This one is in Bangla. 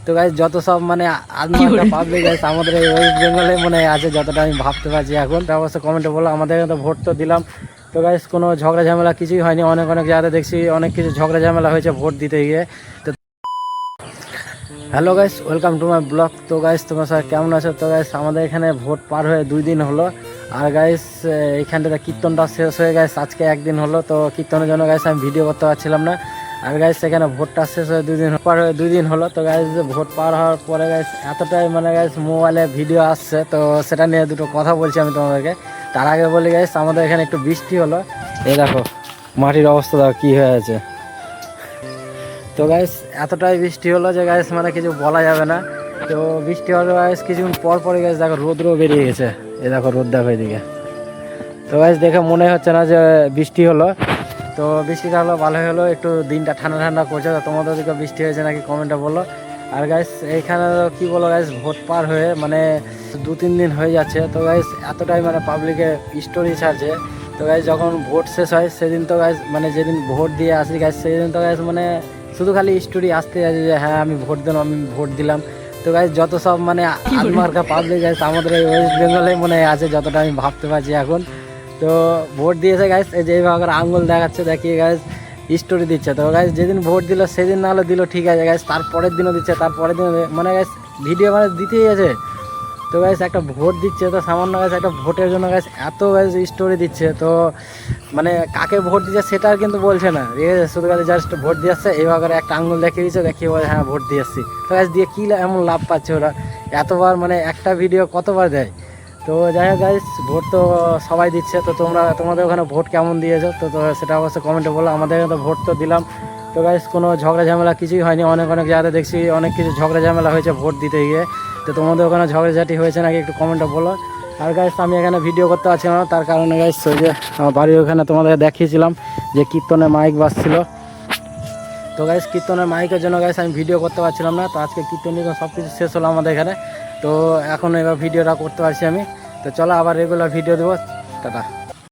তো গাইস যত সব মানে আদমার্কা পাবলিক গাইস আমাদের এই ওয়েস্ট বেঙ্গলে মনে আছে, যতটা আমি ভাবতে পারছি এখন। অবশ্যই কমেন্টে বলো। আমাদের এখানে তো ভোট তো দিলাম, তো গাইস কোনো ঝগড়া ঝামেলা কিছুই হয়নি। অনেক অনেক জায়গাতে দেখছি অনেক কিছু ঝগড়া ঝামেলা হয়েছে ভোট দিতে গিয়ে। তো hello guys, welcome to my blog. তো গাইস তোমার সবাই কেমন আছো? তো গাইস আমাদের এখানে ভোট পার হয়ে 2 দিন হলো। আর গাইস এইখানটাতে কীর্তনটা শেষ হয়ে গাইস আজকে 1 দিন হলো। তো কীর্তনের জন্য গাইস আমি ভিডিও করতে পারছিলাম না। আর গাইস এখানে ভোটটা শেষ হয়ে 2 দিন পার হয়ে 2 দিন হলো। তো গাইস ভোট পার হওয়ার পরে গাইস এতটাই মানে গাইস মোবাইলে ভিডিও আসছে, তো সেটা নিয়ে দুটো কথা বলছি আমি তোমাদেরকে। তার আগে বলি গাইস আমাদের এখানে একটু বৃষ্টি হলো। এই দেখো মাটির অবস্থা দেখো কী হয়ে আছে। তো গাইস এতটাই বৃষ্টি হলো যে গাইস মানে কিছু বলা যাবে না। তো বৃষ্টি হলো গাইস কিছুক্ষণ পর পরে গাইস দেখো রোদও বেরিয়ে গেছে। এই দেখো রোদ দেখো এদিকে। তো গাইস দেখে মনে হচ্ছে না যে বৃষ্টি হলো। তো বৃষ্টিটা হলো ভালোই হলো, একটু দিনটা ঠান্ডা ঠান্ডা করছে। তো তোমাদের দিকে বৃষ্টি হয়েছে নাকি কমেন্টে বলো। আর গাইস এইখানে কি বলো গাইস, ভোট পার হয়ে মানে 2-3 দিন হয়ে যাচ্ছে। তো গাইস এতটাই মানে পাবলিকে স্টোরি ছাড়ছে। তো গাইস যখন ভোট শেষ হয় সেদিন তো গাইস মানে যেদিন ভোট দিয়ে আসি গাইস সেদিন তো গাইস মানে শুধু খালি স্টোরি আসতে আছে যে হ্যাঁ আমি ভোট দিলাম, আমি ভোট দিলাম। তো গাইস যত সব মানে আদমার্কা পাবলিক গাইস আমাদের এই ওয়েস্ট বেঙ্গলে মনে আছে, যতটা আমি ভাবতে পারছি এখন। তো ভোট দিয়েছে গাইস, এই যে এইভাবে আঙুল দেখাচ্ছে, দেখিয়ে গাইস স্টোরি দিচ্ছে। তো গাইস যেদিন ভোট দিল সেদিন না হলে দিল ঠিক আছে গাইস, তারপরের দিনও দিচ্ছে, তারপরের দিন মানে গাইস ভিডিও মানে দিতেই আছে। তো গাইস একটা ভোট দিচ্ছে, তো সামান্য গাইস একটা ভোটের জন্য গাইস এত গাইস স্টোরি দিচ্ছে। তো মানে কাকে ভোট দিচ্ছে সেটা আর কিন্তু বলছে না, ঠিক আছে? শুধু গাইস জাস্ট ভোট দিয়ে আসছে, এইভাবে করে একটা আঙুল দেখিয়ে দিচ্ছে, দেখিয়ে বলে হ্যাঁ ভোট দিয়ে আসছি। তো গাইস দিয়ে কী এমন লাভ পাচ্ছে ওরা? এতবার মানে একটা ভিডিও কতবার দেয়? তো যাই হোক গাইস ভোট তো সবাই দিচ্ছে। তো তোমাদের ওখানে ভোট কেমন দিয়েছো? তো সেটা অবশ্যই কমেন্টে বলো। আমাদের এখানে তো ভোট তো দিলাম। তো গাইস কোনো ঝগড়া ঝামেলা কিছুই হয়নি। অনেক অনেক জায়গাতে দেখছি অনেক কিছু ঝগড়া ঝামেলা হয়েছে ভোট দিতে গিয়ে। তো তোমাদের ওখানে ঝগড়াঝাটি হয়েছে নাকি একটু কমেন্টে বলো। আর গাইস আমি এখানে ভিডিও করতে পারছি না, তার কারণে গাইস ওই যে আমার বাড়ির ওখানে তোমাদের দেখিয়েছিলাম যে কীর্তনের মাইক বাজছিল। তো গাইস কীর্তনের মাইকের জন্য গাইস আমি ভিডিও করতে পারছিলাম না। তো আজকে কীর্তন সব কিছু শেষ হলো আমাদের এখানে। তো এখন এবার ভিডিওটা করতে পারছি আমি। তো চলো আবার রেগুলার ভিডিও দেবো। টাটা।